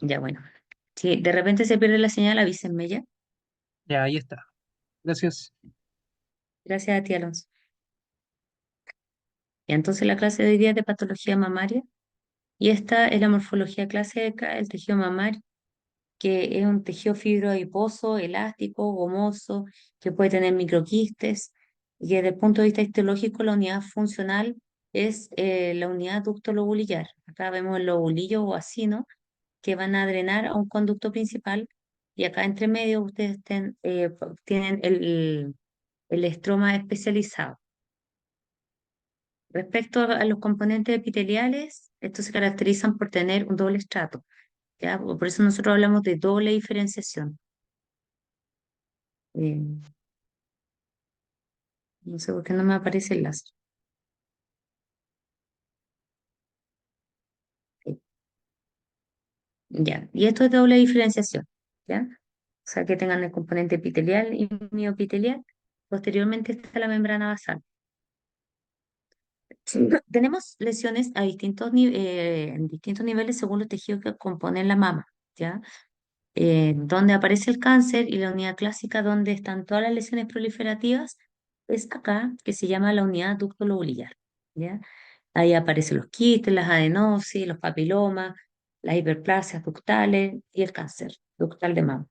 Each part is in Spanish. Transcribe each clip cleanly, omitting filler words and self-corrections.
Ya, bueno. Si de repente se pierde la señal, avísenme ya. Ya, ahí está. Gracias. Gracias a ti, Alonso. Y entonces la clase de hoy día es de patología mamaria. Y esta es la morfología clásica del tejido mamario, que es un tejido fibroadiposo, elástico, gomoso, que puede tener microquistes, y que desde el punto de vista histológico la unidad funcional es la unidad ducto lobulillar. Acá vemos el lobulillo o acino, que van a drenar a un conducto principal, y acá entre medio ustedes tienen el estroma especializado. Respecto a los componentes epiteliales, estos se caracterizan por tener un doble estrato, ¿ya? Por eso nosotros hablamos de doble diferenciación. Eh, no sé por qué no me aparece el láser. Eh, Ya, y esto es doble diferenciación, ¿ya? O sea, que tengan el componente epitelial y miopitelial. Posteriormente está la membrana basal. Sí. Tenemos lesiones a en distintos niveles según los tejidos que componen la mama, ¿ya? Donde aparece el cáncer y la unidad clásica donde están todas las lesiones proliferativas es acá, que se llama la unidad ducto lobulillar, ¿ya? Ahí aparecen los quistes, las adenosis, los papilomas, las hiperplasias ductales y el cáncer ductal de mama.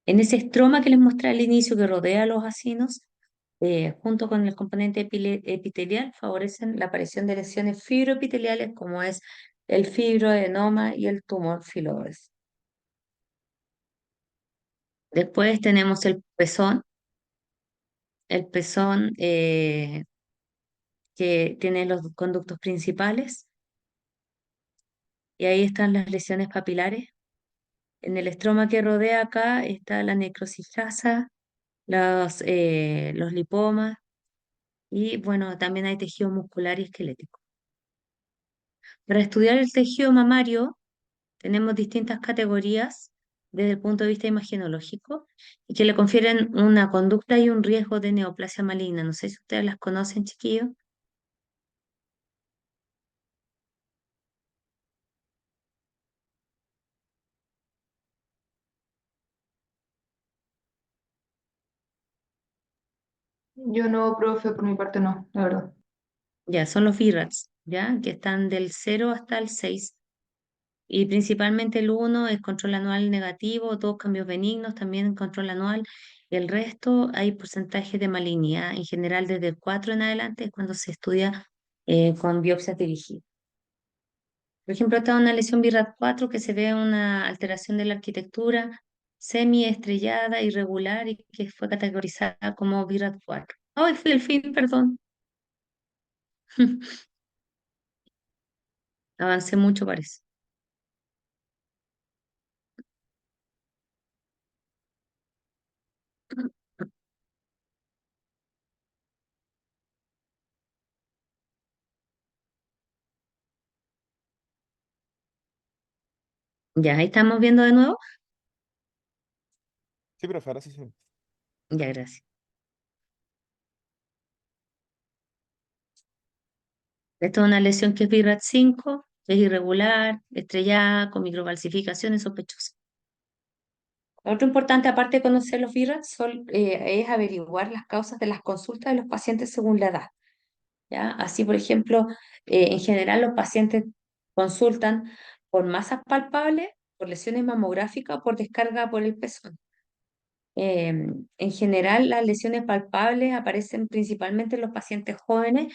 En ese estroma que les mostré al inicio que rodea a los acinos, junto con el componente epitelial, favorecen la aparición de lesiones fibroepiteliales como es el fibroadenoma y el tumor fibroso. Después tenemos el pezón que tiene los conductos principales y ahí están las lesiones papilares. En el estroma que rodea acá está la necrosijasa, los lipomas y bueno, también hay tejido muscular y esquelético. Para estudiar el tejido mamario tenemos distintas categorías desde el punto de vista imagenológico y que le confieren una conducta y un riesgo de neoplasia maligna. No sé si ustedes las conocen, chiquillos. Yo no, profe, por mi parte no, la verdad. Ya, son los VRATs, ¿ya? Que están del 0 hasta el 6. Y principalmente el uno es control anual negativo, dos cambios benignos, también control anual. El resto hay porcentajes de malignidad. En general, desde el 4 en adelante es cuando se estudia con biopsias dirigidas. Por ejemplo, está una lesión VRAT 4 que se ve una alteración de la arquitectura semiestrellada, irregular y que fue categorizada como VRAT 4. Ay, fui el fin, perdón. Avancé mucho, parece. Ya, ahí estamos viendo de nuevo. Sí, profe, ahora sí, sí. Ya, gracias. Esta es una lesión que es BIRAT 5, es irregular, estrellada, con microcalcificaciones sospechosas. Lo otro importante, aparte de conocer los BIRAT, es averiguar las causas de las consultas de los pacientes según la edad, ¿ya? Así, por ejemplo, en general los pacientes consultan por masas palpables, por lesiones mamográficas o por descarga por el pezón. En general, las lesiones palpables aparecen principalmente en los pacientes jóvenes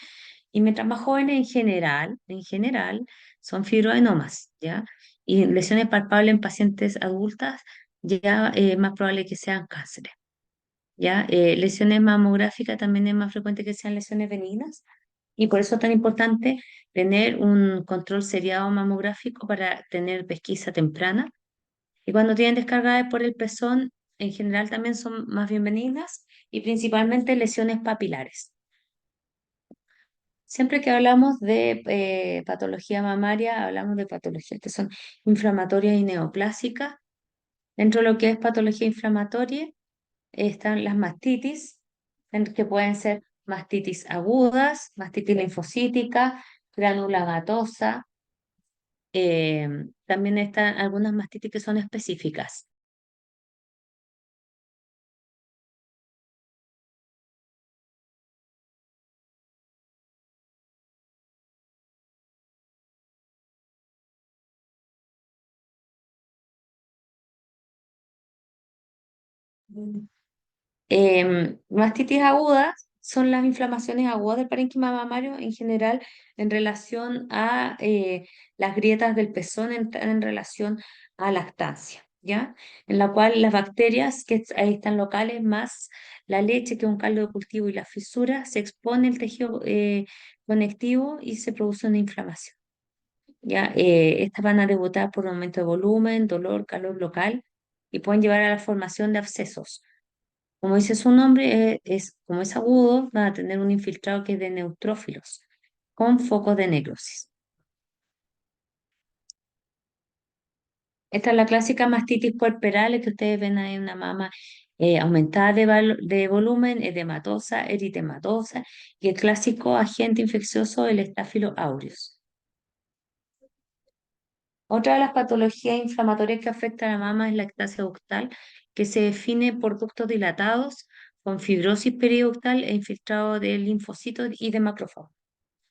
y mientras más jóvenes en general, son fibroadenomas, ¿ya? Y lesiones palpables en pacientes adultas ya es más probable que sean cánceres, ¿ya? Lesiones mamográficas también es más frecuente que sean lesiones benignas y por eso es tan importante tener un control seriado mamográfico para tener pesquisa temprana y cuando tienen descarga por el pezón, en general también son más bien benignas y principalmente lesiones papilares. Siempre que hablamos de patología mamaria, hablamos de patologías que son inflamatorias y neoplásicas. Dentro de lo que es patología inflamatoria están las mastitis, que pueden ser mastitis agudas, mastitis linfocítica, granulomatosa, también están algunas mastitis que son específicas. Mastitis agudas son las inflamaciones agudas del parénquima mamario en general en relación a las grietas del pezón en relación a lactancia, ¿ya? En la cual las bacterias que ahí están locales más la leche, que es un caldo de cultivo, y la fisura, se expone el tejido conectivo y se produce una inflamación, ¿ya? Estas van a debutar por un aumento de volumen, dolor, calor local y pueden llevar a la formación de abscesos. Como dice su nombre, como es agudo, va a tener un infiltrado que es de neutrófilos, con focos de necrosis. Esta es la clásica mastitis puerperal que ustedes ven ahí en una mama aumentada de volumen, edematosa, eritematosa, y el clásico agente infeccioso, el Staphylo aureus. Otra de las patologías inflamatorias que afecta a la mama es la ectasia ductal, que se define por ductos dilatados, con fibrosis periductal e infiltrado de linfocitos y de macrófagos.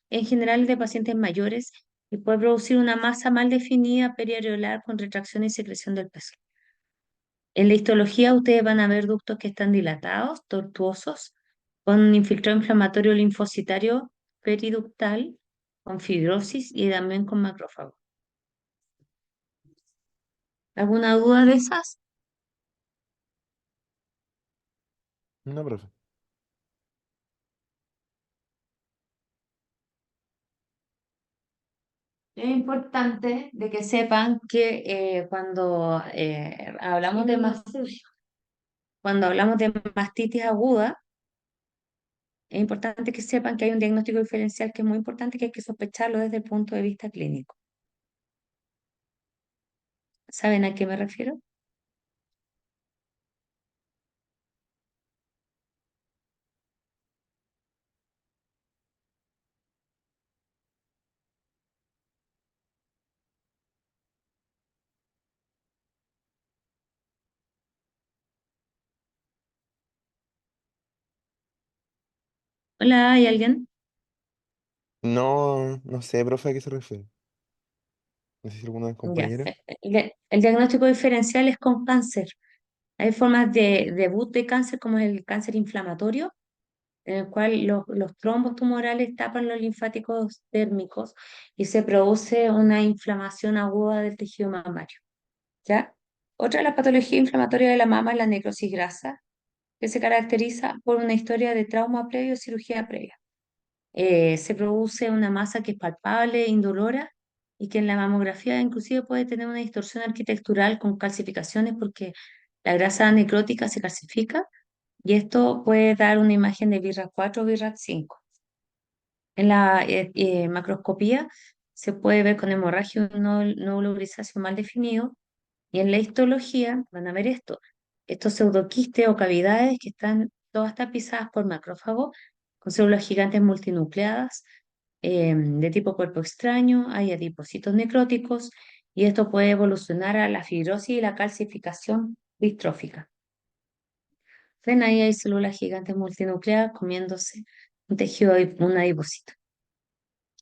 En general es de pacientes mayores y puede producir una masa mal definida periareolar con retracción y secreción del pezón. En la histología ustedes van a ver ductos que están dilatados, tortuosos, con un infiltrado inflamatorio linfocitario periductal, con fibrosis y también con macrófagos. ¿Alguna duda de esas? No, profe. Es importante de que sepan que cuando hablamos de cuando hablamos de mastitis aguda, es importante que sepan que hay un diagnóstico diferencial que es muy importante, que hay que sospecharlo desde el punto de vista clínico. ¿Saben a qué me refiero? Hola, ¿hay alguien? No, no sé, profe, a qué se refiere. No sé si alguno de los Ya. compañeros. El diagnóstico diferencial es con cáncer. Hay formas de debut de cáncer, como es el cáncer inflamatorio, en el cual los trombos tumorales tapan los linfáticos térmicos y se produce una inflamación aguda del tejido mamario. ¿Ya? Otra de las patologías inflamatorias de la mama es la necrosis grasa, que se caracteriza por una historia de trauma previo o cirugía previa. Se produce una masa que es palpable, indolora, y que en la mamografía inclusive puede tener una distorsión arquitectural con calcificaciones porque la grasa necrótica se calcifica y esto puede dar una imagen de BIRAT 4 o BIRAT 5. En la macroscopía se puede ver con hemorragia un nódulo grisáceo mal definido, y en la histología van a ver estos pseudoquistes o cavidades que están todas tapizadas por macrófagos con células gigantes multinucleadas de tipo cuerpo extraño, hay adipocitos necróticos, y esto puede evolucionar a la fibrosis y la calcificación distrófica. Ven ahí hay células gigantes multinucleadas comiéndose un tejido, un adipocito.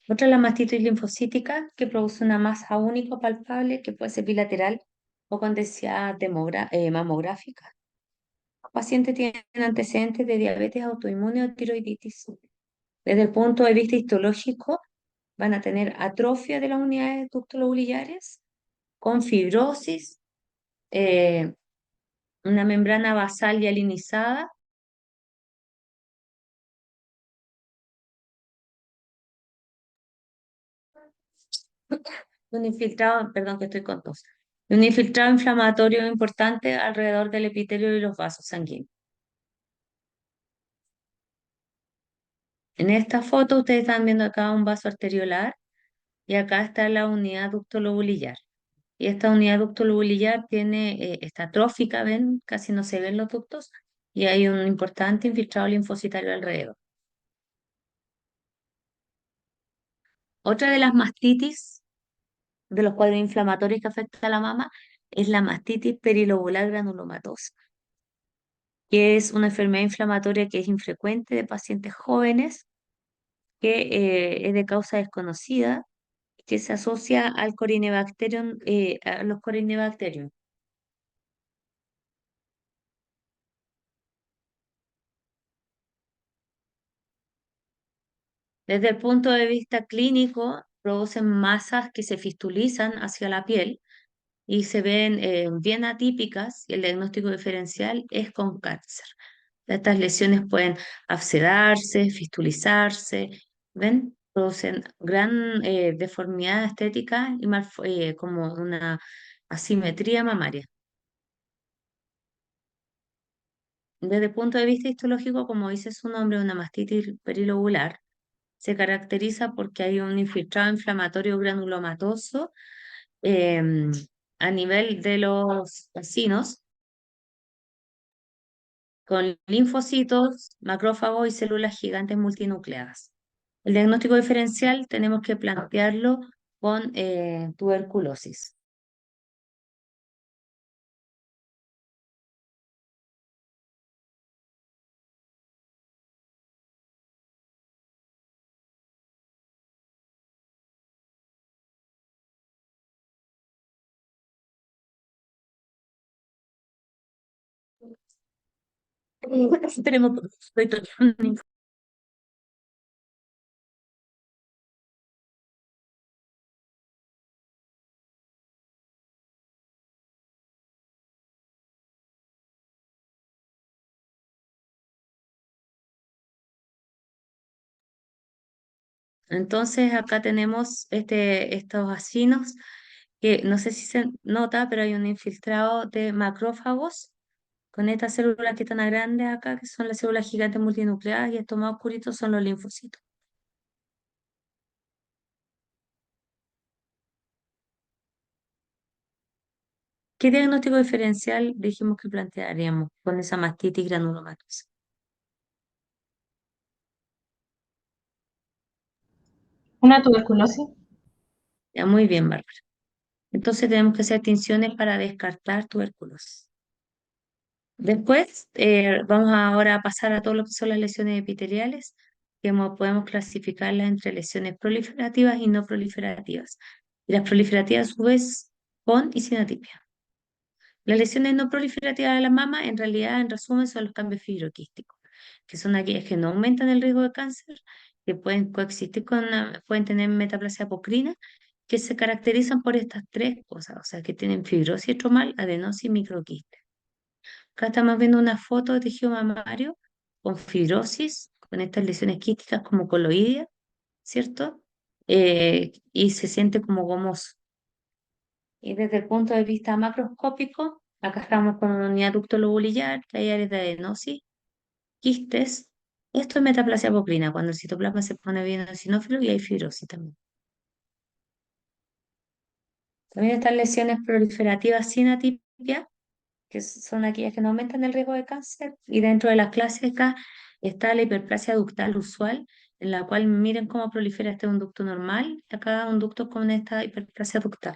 Otra es la mastitis linfocítica, que produce una masa única palpable que puede ser bilateral o con densidad mamográfica. Los pacientes tienen antecedentes de diabetes autoinmune o tiroiditis. Desde el punto de vista histológico, van a tener atrofia de las unidades ductolobulares con fibrosis, eh, una membrana basal hialinizada, un infiltrado, perdón que estoy con tos, un infiltrado inflamatorio importante alrededor del epitelio y los vasos sanguíneos. En esta foto ustedes están viendo acá un vaso arteriolar y acá está la unidad ductolobulillar. Y esta unidad ductolobulillar está atrófica, ven, casi no se ven los ductos, y hay un importante infiltrado linfocitario alrededor. Otra de las mastitis de los cuadros inflamatorios que afecta a la mama es la mastitis perilobular granulomatosa, que es una enfermedad inflamatoria que es infrecuente de pacientes jóvenes, que es de causa desconocida, que se asocia al Corynebacterium, a los Corynebacterium. Desde el punto de vista clínico, producen masas que se fistulizan hacia la piel y se ven bien atípicas, y el diagnóstico diferencial es con cáncer. Estas lesiones pueden abscedarse, fistulizarse, ¿ven? Producen gran deformidad estética y como una asimetría mamaria. Desde el punto de vista histológico, como dice su nombre, una mastitis perilobular se caracteriza porque hay un infiltrado inflamatorio granulomatoso em, a nivel de los vacinos, con linfocitos, macrófagos y células gigantes multinucleadas. El diagnóstico diferencial tenemos que plantearlo con tuberculosis. Esperemos, estoy tratando. Entonces acá tenemos estos vacinos que no sé si se nota, pero hay un infiltrado de macrófagos con estas células que están a grandes acá, que son las células gigantes multinucleadas, y estos más oscuritos son los linfocitos. ¿Qué diagnóstico diferencial dijimos que plantearíamos con esa mastitis granulomatosa? ¿Una tuberculosis? Ya, muy bien, Bárbara. Entonces tenemos que hacer tinciones para descartar tuberculosis. Después, vamos ahora a pasar a todo lo que son las lesiones epiteliales, que podemos clasificarlas entre lesiones proliferativas y no proliferativas. Y las proliferativas, a su vez, con y sin atipia. Las lesiones no proliferativas de la mama, en realidad, en resumen, son los cambios fibroquísticos, que son aquellas que no aumentan el riesgo de cáncer, que pueden coexistir pueden tener metaplasia apocrina, que se caracterizan por estas tres cosas, o sea, que tienen fibrosis estromal, adenosis y microquistes. Acá estamos viendo una foto de tejido mamario con fibrosis, con estas lesiones quísticas como coloidea, ¿cierto? Y se siente como gomoso. Y desde el punto de vista macroscópico, acá estamos con una unidad ducto-lobulillar, que hay áreas de adenosis, quistes. Esto es metaplasia apocrina, cuando el citoplasma se pone bien eosinófilo y hay fibrosis también. También están lesiones proliferativas sin atipia, que son aquellas que no aumentan el riesgo de cáncer, y dentro de las clases acá está la hiperplasia ductal usual, en la cual miren cómo prolifera este un ducto normal, acá un ducto con esta hiperplasia ductal.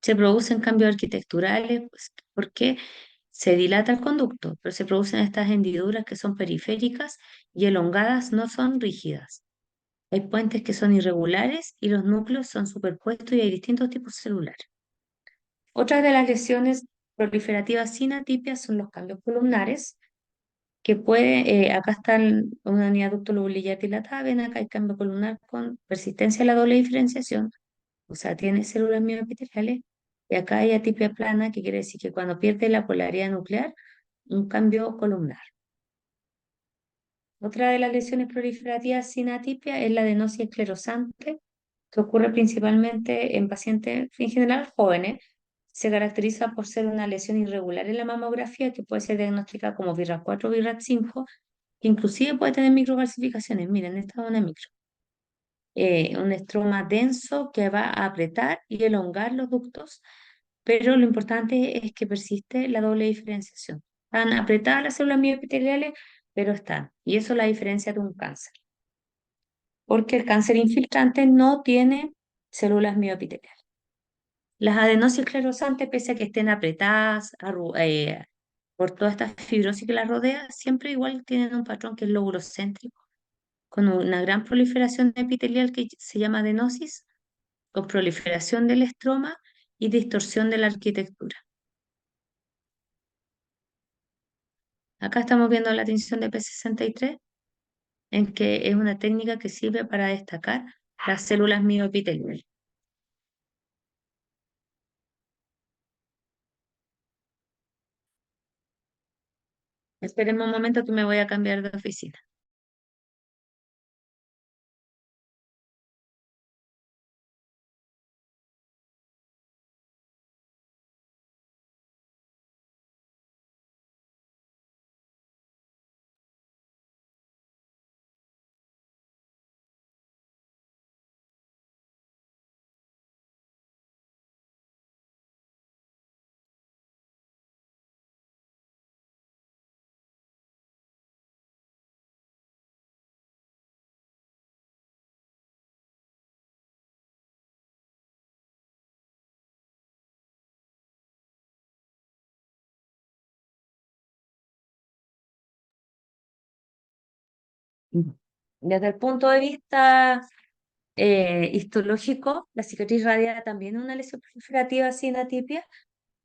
Se producen cambios arquitecturales, pues, porque se dilata el conducto, pero se producen estas hendiduras que son periféricas y elongadas, no son rígidas. Hay puentes que son irregulares y los núcleos son superpuestos y hay distintos tipos celulares. Otras de las lesiones proliferativas sin atipia son los cambios columnares, que acá está una unidad ductolobulillar dilatada, ven acá hay cambio columnar con persistencia de la doble diferenciación, o sea, tiene células mioepiteliales, y acá hay atipia plana, que quiere decir que cuando pierde la polaridad nuclear, un cambio columnar. Otra de las lesiones proliferativas sin atipia es la adenosis esclerosante, que ocurre principalmente en pacientes, en general jóvenes. Se caracteriza por ser una lesión irregular en la mamografía que puede ser diagnosticada como BIRAT 4 o BIRAT 5, que inclusive puede tener microcalcificaciones. Miren, esta es una micro. Un estroma denso que va a apretar y elongar los ductos, pero lo importante es que persiste la doble diferenciación. Están apretadas las células mioepiteliales, pero están. Y eso es la diferencia de un cáncer. Porque el cáncer infiltrante no tiene células mioepiteliales. Las adenosis esclerosantes, pese a que estén apretadas por toda esta fibrosis que las rodea, siempre igual tienen un patrón que es lobulocéntrico, con una gran proliferación epitelial que se llama adenosis, con proliferación del estroma y distorsión de la arquitectura. Acá estamos viendo la tinción de P63, en que es una técnica que sirve para destacar las células mioepiteliales. Esperen un momento que me voy a cambiar de oficina. Desde el punto de vista histológico, la cicatriz radiada también es una lesión proliferativa sin atipia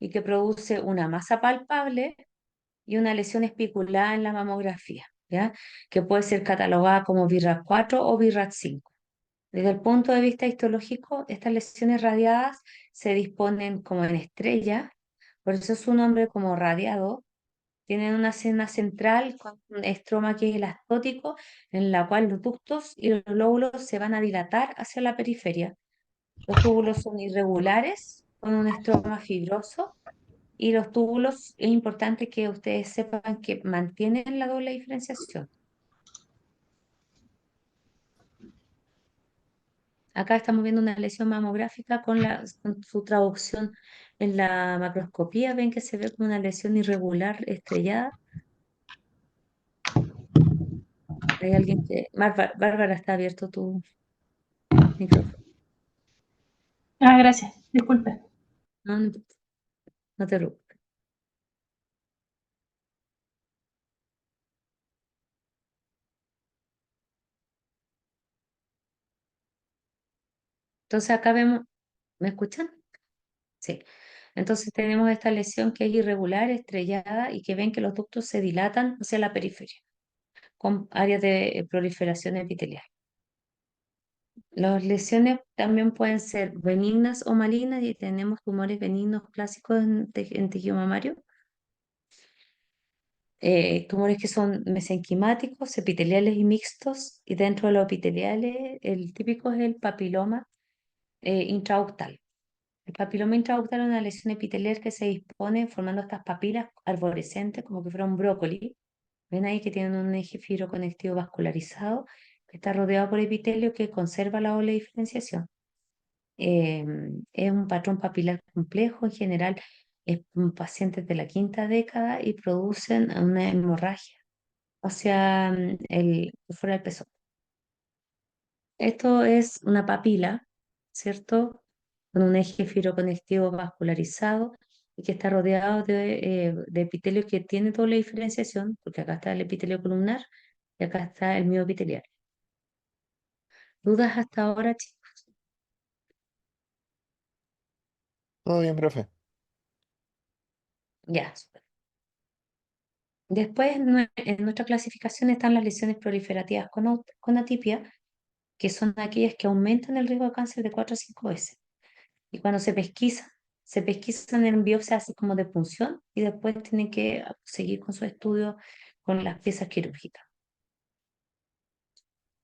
y que produce una masa palpable y una lesión espicular en la mamografía, ¿ya? Que puede ser catalogada como BIRAT 4 o BIRAT 5. Desde el punto de vista histológico, estas lesiones radiadas se disponen como en estrella, por eso su nombre como radiado. Tienen una escena central con un estroma que es elastótico, en la cual los ductos y los lóbulos se van a dilatar hacia la periferia. Los túbulos son irregulares, con un estroma fibroso, y los túbulos, es importante que ustedes sepan que mantienen la doble diferenciación. Acá estamos viendo una lesión mamográfica con su traducción en la macroscopía. Ven que se ve como una lesión irregular estrellada. Hay alguien que... Bárbara, está abierto tu micrófono. Ah, gracias. Disculpe. No, no, no te preocupes. Entonces acá vemos, ¿me escuchan? Sí. Entonces tenemos esta lesión que es irregular, estrellada y que ven que los ductos se dilatan hacia la periferia, con áreas de proliferación epitelial. Las lesiones también pueden ser benignas o malignas y tenemos tumores benignos clásicos en tejido mamario. Tumores que son mesenquimáticos, epiteliales y mixtos, y dentro de los epiteliales el típico es el papiloma intraductal. El papiloma intraductal es una lesión epitelial que se dispone formando estas papilas arborescentes como que fuera un brócoli. Ven ahí que tienen un eje fibroconectivo vascularizado que está rodeado por epitelio que conserva la doble diferenciación. Es un patrón papilar complejo, en general es en pacientes de la quinta década y producen una hemorragia hacia fuera del pezón. Esto es una papila, ¿cierto? Con un eje fibroconectivo vascularizado y que está rodeado de epitelio que tiene doble diferenciación, porque acá está el epitelio columnar y acá está el mioepitelial. ¿Dudas hasta ahora, chicos? Todo bien, profe. Ya, súper. Después, en nuestra clasificación están las lesiones proliferativas con atipia, que son aquellas que aumentan el riesgo de cáncer de 4 a 5 veces. Y cuando se pesquisan en biopsias así como de punción y después tienen que seguir con su estudio con las piezas quirúrgicas.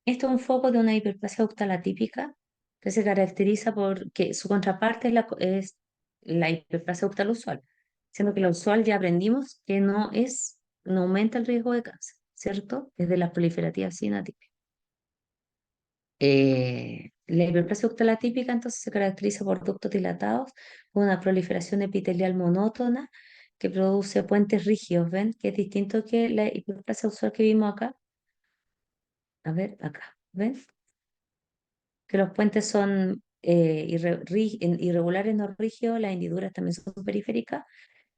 Esto es un foco de una hiperplasia ductal atípica que se caracteriza por que su contraparte es la hiperplasia ductal usual, siendo que la usual ya aprendimos que no aumenta el riesgo de cáncer, ¿cierto? Desde las proliferativas sin atípicas. La hiperplasia ductal atípica entonces se caracteriza por ductos dilatados, con una proliferación epitelial monótona que produce puentes rígidos, ¿ven? Que es distinto que la hiperplasia usual que vimos acá. A ver, acá, ¿ven? Que los puentes son irregulares no rígidos, las hendiduras también son periféricas,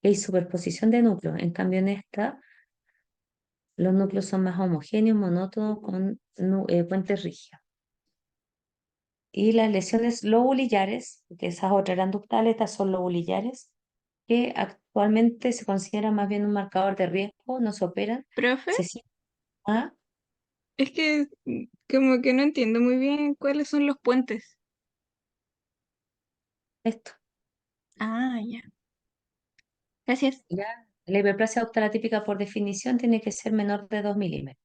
y hay superposición de núcleos. En cambio, en esta, los núcleos son más homogéneos, monótonos, con puentes rígidos. Y las lesiones lobulillares, que esas otras eran ductales, estas son lobulillares, que actualmente se consideran más bien un marcador de riesgo, no se operan. Profe, Se sienten- ah, es que como que no entiendo muy bien cuáles son los puentes. esto. Ah, ya. Gracias. Ya, la hiperplasia ductal típica por definición tiene que ser menor de 2 milímetros.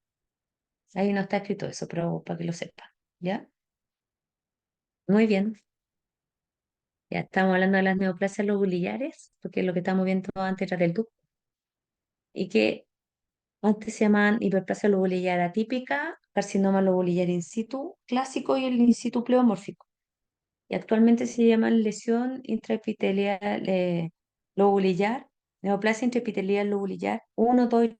Ahí no está escrito eso, pero para que lo sepa. ¿Ya? Muy bien. Ya estamos hablando de las neoplasias lobulillares, porque lo que estamos viendo antes era del ducto. Y que antes se llamaban hiperplasia lobulillar atípica, carcinoma lobulillar in situ clásico y el in situ pleomórfico. Y actualmente se llaman lesión intraepitelial lobulillar, neoplasia intraepitelial lobulillar 1, 2 y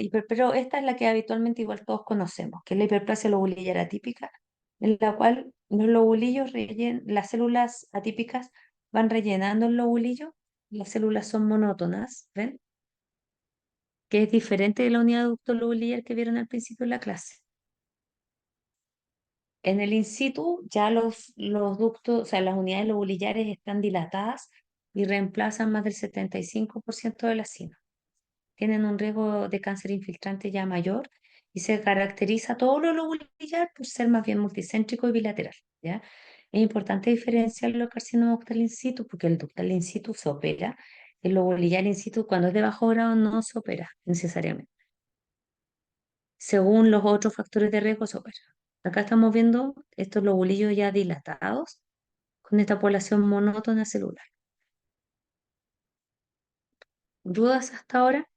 3. Pero esta es la que habitualmente igual todos conocemos, que es la hiperplasia lobulillar atípica, en la cual los lobulillos las células atípicas van rellenando el lobulillo, las células son monótonas, ¿ven? Que es diferente de la unidad de ducto lobulillar que vieron al principio de la clase. En el in situ ya los ductos, o sea, las unidades lobulillares están dilatadas y reemplazan más del 75% de la sina. Tienen un riesgo de cáncer infiltrante ya mayor y se caracteriza todo lo lobulillar por ser más bien multicéntrico y bilateral, ¿ya? Es importante diferenciar los carcinomas ductal in situ porque el ductal in situ se opera, el lobulillar in situ cuando es de bajo grado no se opera necesariamente. Según los otros factores de riesgo se opera. Acá estamos viendo estos lobulillos ya dilatados con esta población monótona celular. ¿Dudas hasta ahora?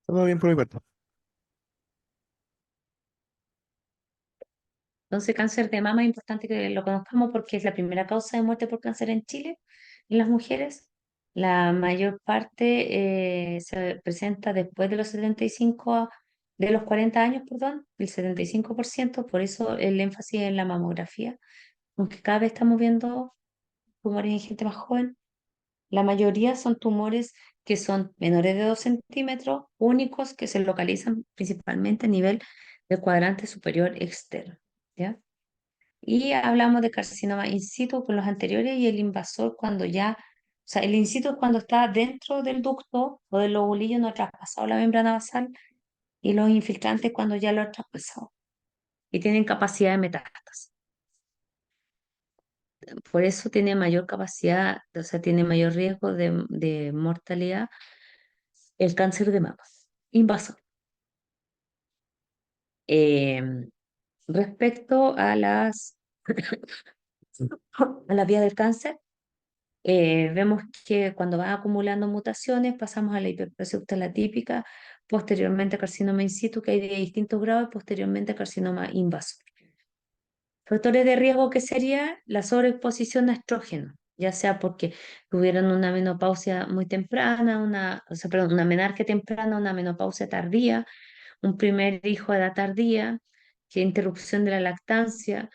Todo bien por mi parte. Entonces, cáncer de mama es importante que lo conozcamos porque es la primera causa de muerte por cáncer en Chile en las mujeres. La mayor parte se presenta después de los 75, de los 40 años, perdón, el 75%, por eso el énfasis en la mamografía, aunque cada vez estamos viendo tumores en gente más joven. La mayoría son tumores que son menores de 2 centímetros, únicos que se localizan principalmente a nivel del cuadrante superior externo, ¿ya? Y hablamos de carcinoma in situ con los anteriores y el invasor cuando ya, o sea, el in situ es cuando está dentro del ducto o del lobulillo no ha traspasado la membrana basal y los infiltrantes cuando ya lo ha traspasado y tienen capacidad de metástasis. Por eso tiene mayor capacidad, o sea, tiene mayor riesgo de mortalidad el cáncer de mama invasor. Eh, Respecto a a la vía del cáncer, vemos que cuando van acumulando mutaciones pasamos a la hiperplasia ductal típica, posteriormente a carcinoma in situ, que hay de distintos grados, y posteriormente a carcinoma invasor. Factores de riesgo que sería la sobreexposición a estrógeno, ya sea porque tuvieron una menopausia muy temprana, o sea, perdón, una menarquia temprana, una menopausia tardía, un primer hijo a edad tardía, que interrupción de la lactancia,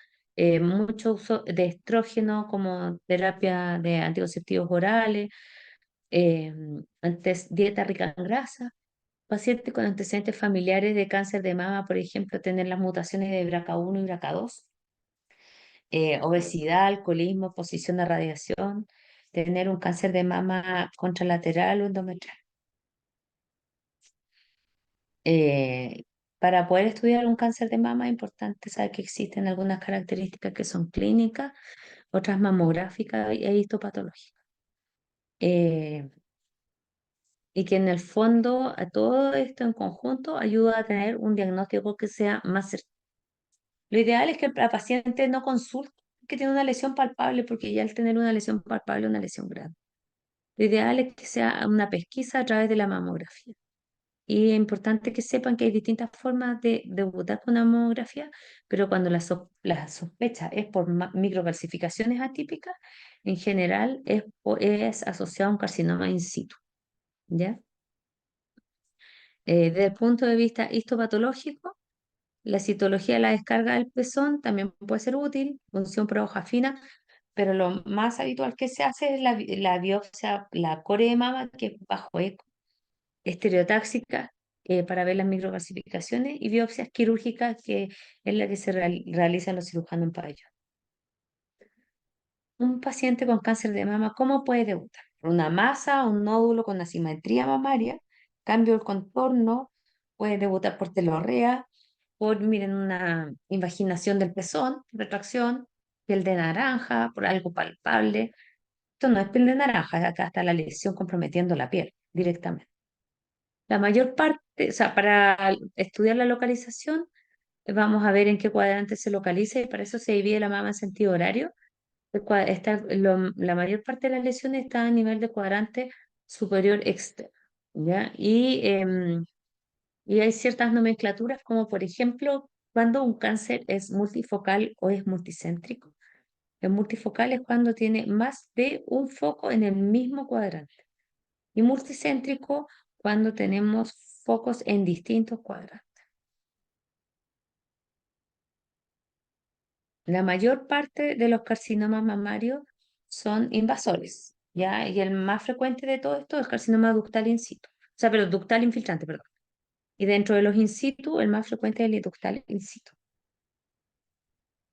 mucho uso de estrógeno como terapia de anticonceptivos orales, eh, dieta rica en grasa, pacientes con antecedentes familiares de cáncer de mama, por ejemplo, tener las mutaciones de BRCA1 y BRCA2, obesidad, alcoholismo, exposición a radiación, tener un cáncer de mama contralateral o endometrial. Para poder estudiar un cáncer de mama es importante saber que existen algunas características que son clínicas, otras mamográficas e histopatológicas. Eh, y que en el fondo a todo esto en conjunto ayuda a tener un diagnóstico que sea más certero. Lo ideal es que la paciente no consulte que tiene una lesión palpable, porque ya al tener una lesión palpable es una lesión grande. Lo ideal es que sea una pesquisa a través de la mamografía. Y es importante que sepan que hay distintas formas de debutar con una mamografía, pero cuando la sospecha es por microcalcificaciones atípicas, en general es asociado a un carcinoma in situ. ¿ya? Desde el punto de vista histopatológico, la citología de la descarga del pezón también puede ser útil, punción por hoja fina, pero lo más habitual que se hace es la biopsia, la core de mama, que es bajo eco, estereotáxica, para ver las microcalcificaciones, y biopsias quirúrgicas, que es la que se realizan los cirujanos en pabellón. Un paciente con cáncer de mama, ¿cómo puede debutar? Por una masa, un nódulo con asimetría mamaria, cambio del contorno, puede debutar por telorrea, por, miren, una invaginación del pezón, retracción, piel de naranja, por algo palpable. Esto no es piel de naranja, acá está la lesión comprometiendo la piel directamente. La mayor parte, o sea, para estudiar la localización, vamos a ver en qué cuadrante se localiza, y para eso se divide la mama en sentido horario. La mayor parte de las lesiones está a nivel de cuadrante superior externo, ¿ya? Y hay ciertas nomenclaturas, como por ejemplo, cuando un cáncer es multifocal o es multicéntrico. El multifocal es cuando tiene más de un foco en el mismo cuadrante. Y multicéntrico cuando tenemos focos en distintos cuadrantes. La mayor parte de los carcinomas mamarios son invasores, ¿ya? Y el más frecuente de todo esto es el carcinoma ductal in situ. O sea, pero ductal infiltrante, perdón. Y dentro de los in situ, el más frecuente es el ductal in situ.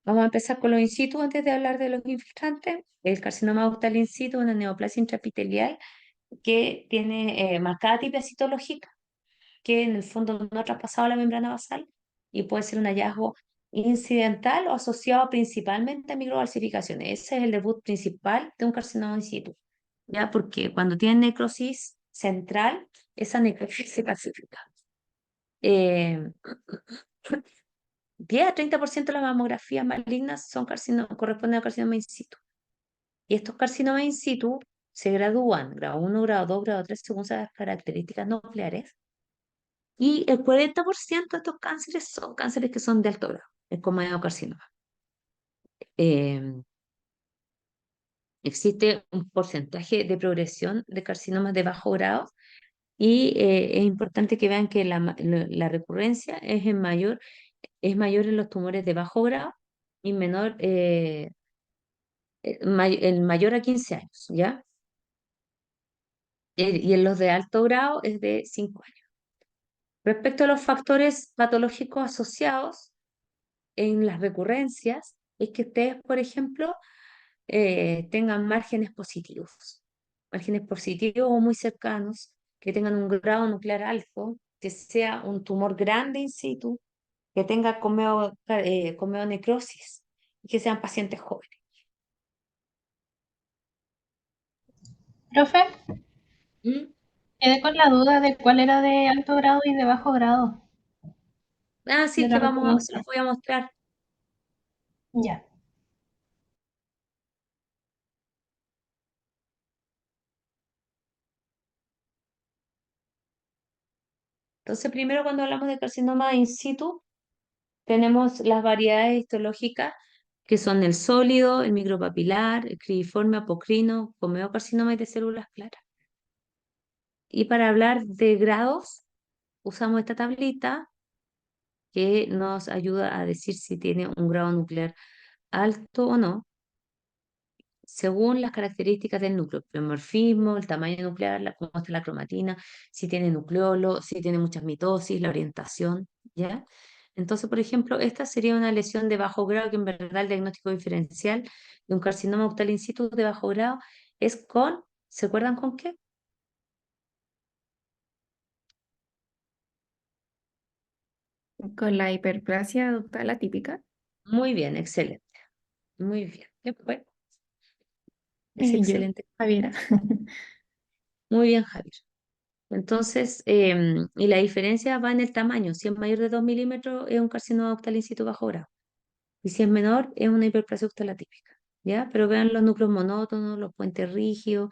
Vamos a empezar con los in situ antes de hablar de los infiltrantes. El carcinoma ductal in situ es una neoplasia intraepitelial que tiene marcada tipia citológica, que en el fondo no ha traspasado la membrana basal, y puede ser un hallazgo incidental o asociado principalmente a microvalsificaciones. Ese es el debut principal de un carcinoma in situ, ¿ya? Porque cuando tiene necrosis central, esa necrosis se calcifica. 10 a 30% de las mamografías malignas corresponden a carcinoma in situ. Y estos carcinomas in situ se gradúan, grado 1, grado 2, grado 3, según las características nucleares. Y el 40% de estos cánceres son cánceres que son de alto grado, el comedocarcinoma. Eh, Existe un porcentaje de progresión de carcinomas de bajo grado, y es importante que vean que la recurrencia es mayor en los tumores de bajo grado y menor, el mayor a 15 años, ¿ya? Y en los de alto grado es de 5 años. Respecto a los factores patológicos asociados en las recurrencias, es que ustedes, por ejemplo, tengan márgenes positivos o muy cercanos, que tengan un grado nuclear alto, que sea un tumor grande in situ, que tenga comeonecrosis, y que sean pacientes jóvenes. Profe, ¿Mm? quedé con la duda de cuál era de alto grado y de bajo grado Ah, sí, de es la que se recurrencia. los voy a mostrar. Ya. Entonces, primero, cuando hablamos de carcinoma in situ, tenemos las variedades histológicas, que son el sólido, el micropapilar, el cribiforme apocrino, comeocarcinoma y de células claras. Y para hablar de grados, usamos esta tablita que nos ayuda a decir si tiene un grado nuclear alto o no, según las características del núcleo, el pleomorfismo, el tamaño nuclear, cómo está la cromatina, si tiene nucleolo, si tiene muchas mitosis, la orientación, ¿ya? Entonces, por ejemplo, esta sería una lesión de bajo grado, que en verdad el diagnóstico diferencial de un carcinoma ductal in situ de bajo grado es con, ¿se acuerdan con qué? Con la hiperplasia ductal atípica. Muy bien, excelente. Muy bien. ¿Qué fue? Es Yo, excelente. Javiera. Muy bien, Javier. Entonces, y la diferencia va en el tamaño. Si es mayor de 2 milímetros, es un carcinoma ductal in situ bajo grado. Y si es menor, es una hiperplasia ductal atípica. ¿Ya? Pero vean los núcleos monótonos, los puentes rígidos,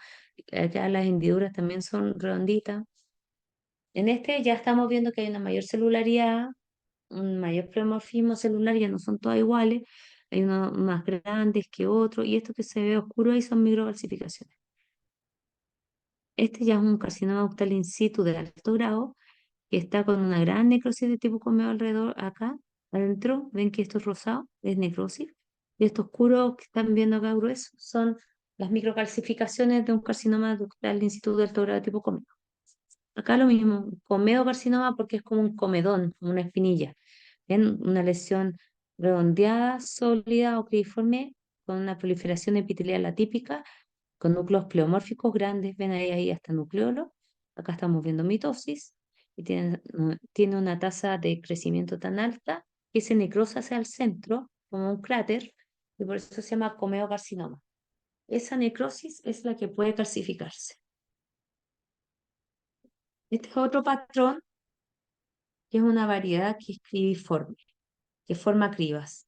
acá las hendiduras también son redonditas. En este ya estamos viendo que hay una mayor celularidad, un mayor pleomorfismo celular, ya no son todas iguales, hay unos más grandes que otros, y esto que se ve oscuro ahí son microvalsificaciones. Este ya es un carcinoma ductal in situ de alto grado, que está con una gran necrosis de tipo comeo alrededor acá, adentro. Ven que esto es rosado, es necrosis. Y estos oscuros que están viendo acá gruesos son las microcalcificaciones de un carcinoma ductal in situ de alto grado de tipo comeo. Acá lo mismo, comedocarcinoma porque es como un comedón, como una espinilla. ¿Ven? Una lesión redondeada, sólida o creiforme, con una proliferación epitelial atípica, con núcleos pleomórficos grandes. Ven ahí hasta nucleolo. Acá estamos viendo mitosis y tiene una tasa de crecimiento tan alta que se necrosa hacia el centro, como un cráter, y por eso se llama comedocarcinoma. Esa necrosis es la que puede calcificarse. Este es otro patrón, que es una variedad que es cribiforme, que forma cribas.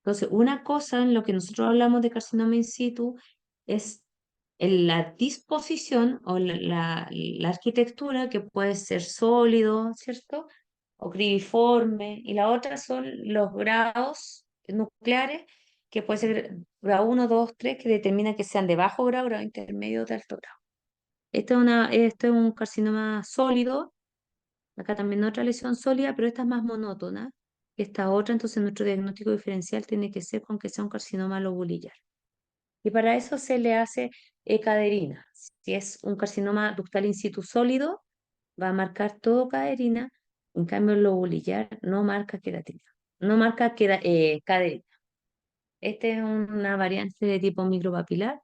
Entonces, una cosa en lo que nosotros hablamos de carcinoma in situ es la disposición o la arquitectura, que puede ser sólido, ¿cierto? O cribiforme, y la otra son los grados nucleares, que puede ser grado 1, 2, 3, que determina que sean de bajo grado, grado intermedio, de alto grado. Este es un carcinoma sólido. Acá también otra lesión sólida, pero esta es más monótona que esta otra. Entonces nuestro diagnóstico diferencial tiene que ser con que sea un carcinoma lobulillar. Y para eso se le hace caderina. Si es un carcinoma ductal in situ sólido, va a marcar todo caderina. En cambio, el lobulillar no marca queratina, no marca caderina. Esta es una variante de tipo micropapilar.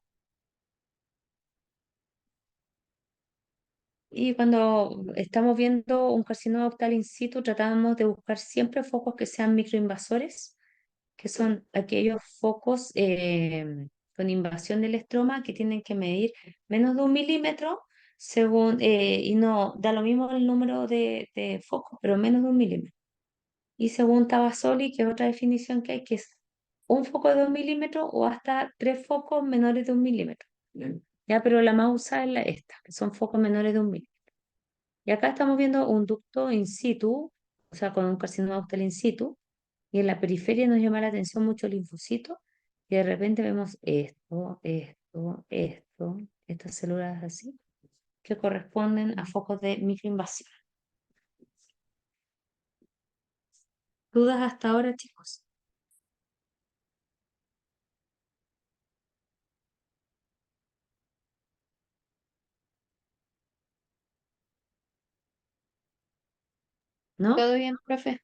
Y cuando estamos viendo un carcinoma ductal in situ, tratamos de buscar siempre focos que sean microinvasores, que son aquellos focos con invasión del estroma que tienen que medir menos de 1 milímetro, y no da lo mismo el número de focos, pero menos de 1 milímetro. Y según Tabasoli, que es otra definición que hay, que es un foco de 1 milímetro o hasta 3 focos menores de 1 milímetro. Ya, pero la más usada es esta, que son focos menores de 1 milímetro. Y acá estamos viendo un ducto in situ, o sea, con un carcinoma ductal in situ, y en la periferia nos llama la atención mucho el linfocito, y de repente vemos estas células así, que corresponden a focos de microinvasión. ¿Dudas hasta ahora, chicos? ¿No? ¿Todo bien, profe?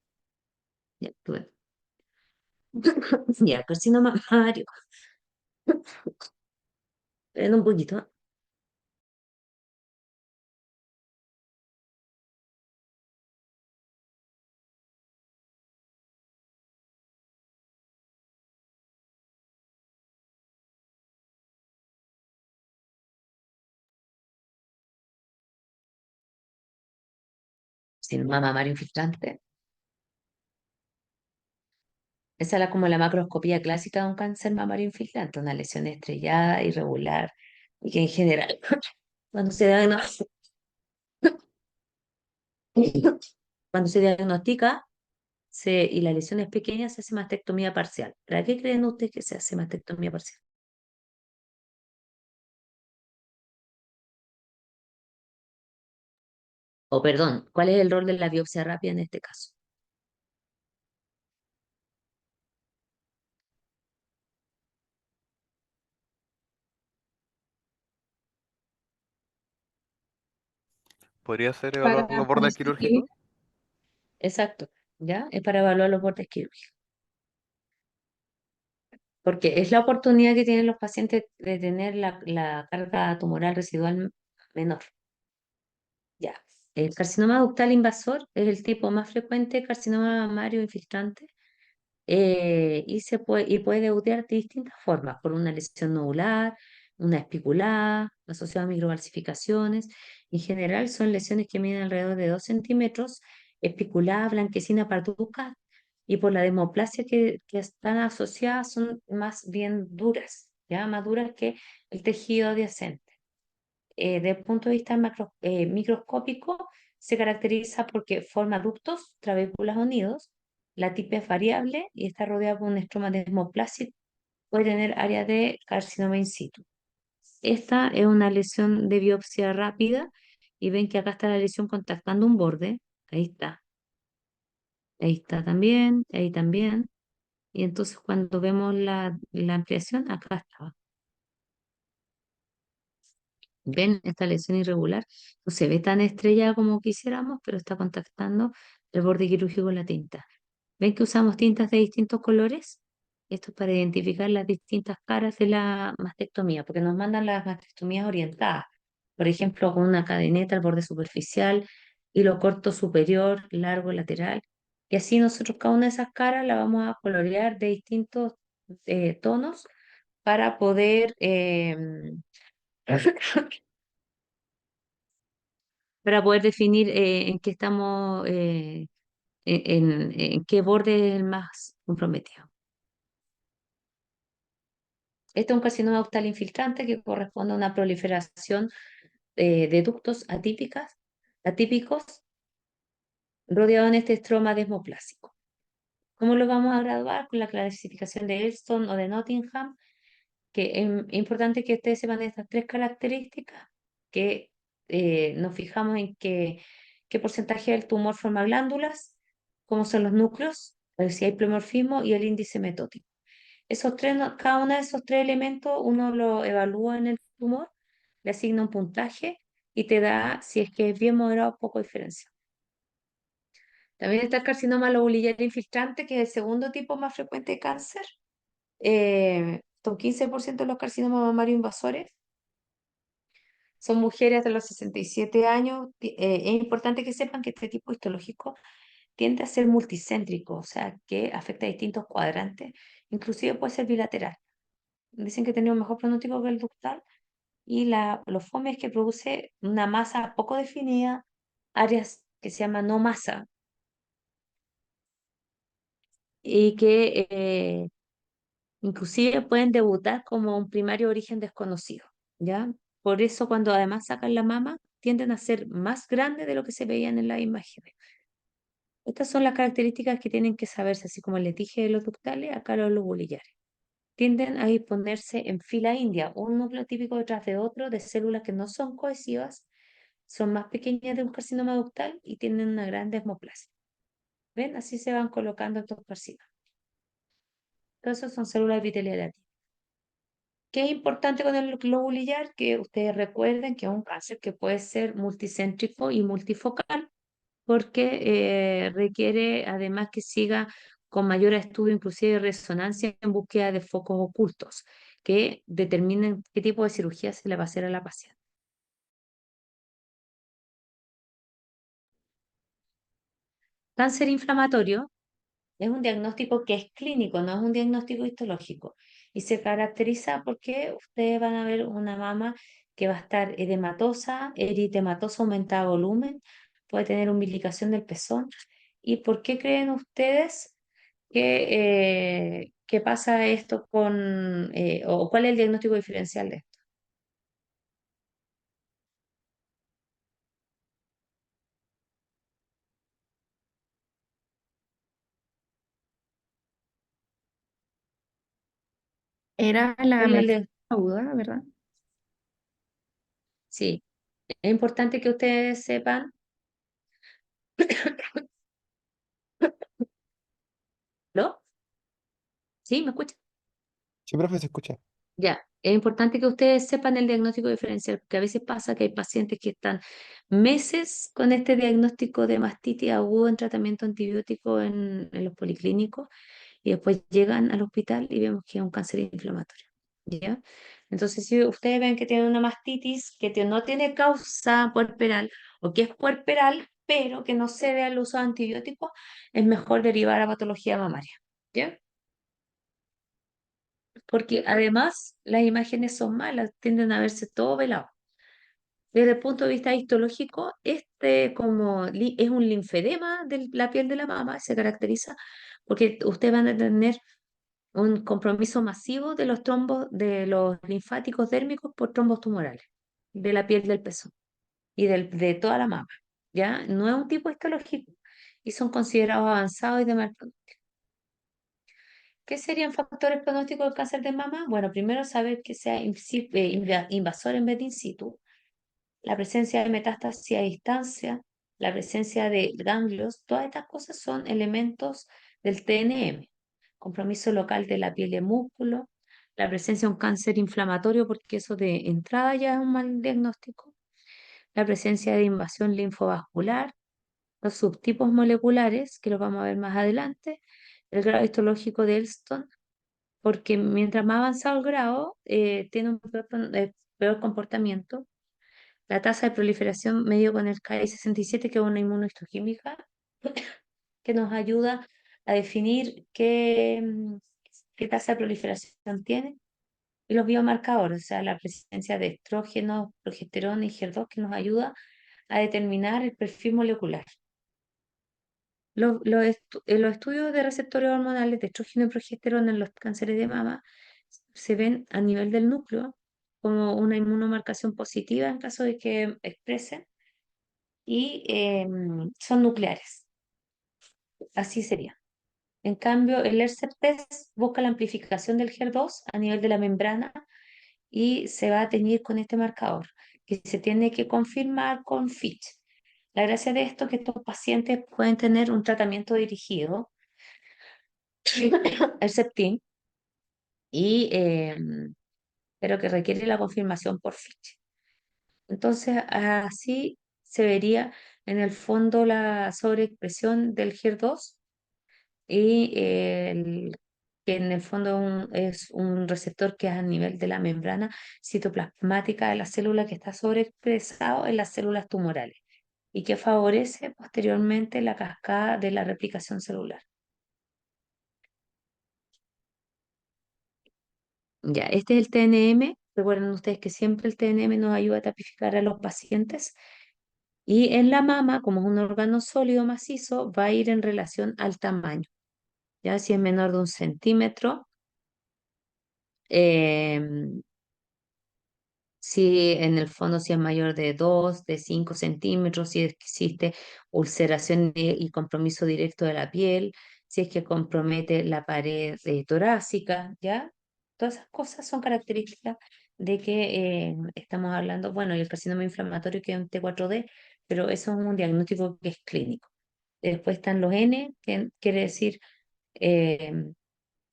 Ya, bueno. Ya, carcinoma mamario. Esperen un poquito. Carcinoma mamario infiltrante. Esa es como la macroscopía clásica de un cáncer mamario infiltrante, una lesión estrellada, irregular, y que en general, cuando se diagnostica, cuando se diagnostica y la lesión es pequeña, se hace mastectomía parcial. ¿Para qué creen ustedes que se hace mastectomía parcial? O perdón, ¿cuál es el rol de la biopsia rápida en este caso? ¿Podría ser Para evaluar los bordes distinguir. quirúrgicos? Exacto, ¿ya? Es para evaluar los bordes quirúrgicos. Porque es la oportunidad que tienen los pacientes de tener la carga tumoral residual menor. Ya. El carcinoma ductal invasor es el tipo más frecuente de carcinoma mamario infiltrante, y puede debutar de distintas formas, por una lesión nodular, una espiculada, asociada a microvalsificaciones. En general son lesiones que miden alrededor de 2 centímetros, espiculada, blanquecina, parduzca, y por la desmoplasia que están asociadas son más bien duras, ya más duras que el tejido adyacente. Desde el punto de vista microscópico, se caracteriza porque forma ductos, trabéculas o nidos. La tipa es variable y está rodeada por un estroma desmoplásico. Puede tener área de carcinoma in situ. Esta es una lesión de biopsia rápida y ven que acá está la lesión contactando un borde. Ahí está también, ahí también. Y entonces cuando vemos la ampliación, acá estaba. ¿Ven esta lesión irregular? No se ve tan estrellada como quisiéramos, pero está contactando el borde quirúrgico con la tinta. ¿Ven que usamos tintas de distintos colores? Esto es para identificar las distintas caras de la mastectomía, porque nos mandan las mastectomías orientadas. Por ejemplo, con una cadeneta al borde superficial, hilo corto superior, largo lateral. Y así nosotros cada una de esas caras la vamos a colorear de distintos tonos para poder para poder definir en qué estamos, en qué borde es el más comprometido. Este es un carcinoma ductal infiltrante que corresponde a una proliferación de ductos atípicos rodeados en este estroma desmoplásico. ¿Cómo lo vamos a graduar? Con la clasificación de Elston o de Nottingham, que es importante que ustedes sepan estas tres características, que nos fijamos en qué porcentaje del tumor forma glándulas, cómo son los núcleos, si hay pleomorfismo y el índice metótico. Esos tres, cada uno de esos tres elementos uno lo evalúa en el tumor, le asigna un puntaje y te da si es que es bien moderado o poco diferenciado. También está el carcinoma lobulillar infiltrante, que es el segundo tipo más frecuente de cáncer. Son 15% de los carcinomas mamarios invasores. Son mujeres de los 67 años. Es importante que sepan que este tipo histológico tiende a ser multicéntrico, o sea, que afecta a distintos cuadrantes, inclusive puede ser bilateral. Dicen que tiene un mejor pronóstico que el ductal y lo fome es que produce una masa poco definida, áreas que se llaman no masa, y que inclusive pueden debutar como un primario origen desconocido, ¿ya? Por eso cuando además sacan la mama, tienden a ser más grandes de lo que se veían en las imágenes. Estas son las características que tienen que saberse, así como les dije de los ductales, acá los lobulillares. Tienden a disponerse en fila india, un núcleo típico detrás de otro, de células que no son cohesivas, son más pequeñas de un carcinoma ductal y tienen una gran desmoplasia. ¿Ven? Así se van colocando estos carcinomas. Entonces son células epiteliales. ¿Qué es importante con el globulillar? Que ustedes recuerden que es un cáncer que puede ser multicéntrico y multifocal, porque requiere además que siga con mayor estudio, inclusive de resonancia, en búsqueda de focos ocultos que determinen qué tipo de cirugía se le va a hacer a la paciente. Cáncer inflamatorio es un diagnóstico que es clínico, no es un diagnóstico histológico. Y se caracteriza porque ustedes van a ver una mama que va a estar edematosa, eritematosa, aumentada de volumen, puede tener umbilicación del pezón. ¿Y por qué creen ustedes que pasa esto o cuál es el diagnóstico diferencial de esto? Era la ¿Cuál es metástasis aguda, ¿verdad? Sí, es importante que ustedes sepan. ¿Lo? ¿Sí? ¿Me escuchan? Sí, profe, se escucha. Ya, es importante que ustedes sepan el diagnóstico diferencial, porque a veces pasa que hay pacientes que están meses con este diagnóstico de mastitis aguda en tratamiento antibiótico en los policlínicos y después llegan al hospital y vemos que es un cáncer inflamatorio. ¿Ya? Entonces, si ustedes ven que tienen una mastitis no tiene causa puerperal o que es puerperal, pero que no se debe al uso de antibióticos, es mejor derivar a patología mamaria. ¿Ya? Porque además las imágenes son malas, tienden a verse todo velado. Desde el punto de vista histológico, es un linfedema de la piel de la mama, se caracteriza porque ustedes van a tener un compromiso masivo de los trombos, de los linfáticos dérmicos por trombos tumorales de la piel del pezón y de toda la mama. ¿Ya? No es un tipo histológico y son considerados avanzados y de mal pronóstico. ¿Qué serían factores pronósticos del cáncer de mama? Bueno, primero saber que sea invasor en vez de in situ, la presencia de metástasis a distancia, la presencia de ganglios, todas estas cosas son elementos del TNM. Compromiso local de la piel y el músculo, la presencia de un cáncer inflamatorio, porque eso de entrada ya es un mal diagnóstico, la presencia de invasión linfovascular, los subtipos moleculares, que los vamos a ver más adelante, el grado histológico de Elston, porque mientras más avanzado el grado, tiene un peor comportamiento. La tasa de proliferación medio con el Ki-67, que es una inmunohistoquímica, que nos ayuda a definir qué tasa de proliferación tiene. Y los biomarcadores, o sea, la presencia de estrógenos, progesterona y HER2, que nos ayuda a determinar el perfil molecular. Los estudios de receptores hormonales de estrógeno y progesterona en los cánceres de mama se ven a nivel del núcleo como una inmunomarcación positiva en caso de que expresen y son nucleares. Así sería. En cambio, el ERCP-test busca la amplificación del HER2 a nivel de la membrana y se va a teñir con este marcador, que se tiene que confirmar con FIT. La gracia de esto es que estos pacientes pueden tener un tratamiento dirigido, el Septin, pero que requiere la confirmación por FIT. Entonces, así se vería en el fondo la sobreexpresión del HER2 y que en el fondo es un receptor que es a nivel de la membrana citoplasmática de la célula que está sobreexpresado en las células tumorales y que favorece posteriormente la cascada de la replicación celular. Ya, este es el TNM. Recuerden ustedes que siempre el TNM nos ayuda a tipificar a los pacientes. Y en la mama, como es un órgano sólido macizo, va a ir en relación al tamaño. Ya, si es menor de 1 centímetro, em, si en el fondo si es mayor de 2, de 5 centímetros, si existe ulceración y compromiso directo de la piel, si es que compromete la pared torácica, ¿ya? Todas esas cosas son características de que estamos hablando, bueno, y el carcinoma inflamatorio que es un T4D, pero eso es un diagnóstico que es clínico. Después están los N, que quiere decir eh,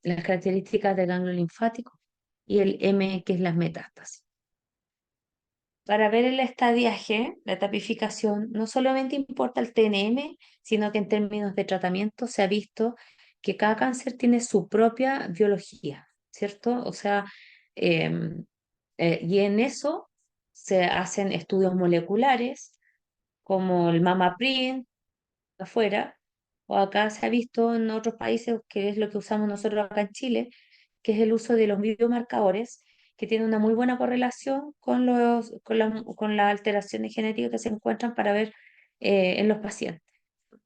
las características del ganglio linfático, y el M, que es las metástasis. Para ver el estadiaje, la tapificación, no solamente importa el TNM, sino que en términos de tratamiento se ha visto que cada cáncer tiene su propia biología, ¿cierto? O sea, em, y en eso se hacen estudios moleculares como el MammaPrint afuera, o acá se ha visto en otros países, que es lo que usamos nosotros acá en Chile, que es el uso de los biomarcadores, que tiene una muy buena correlación con las alteraciones genéticas que se encuentran para ver en los pacientes.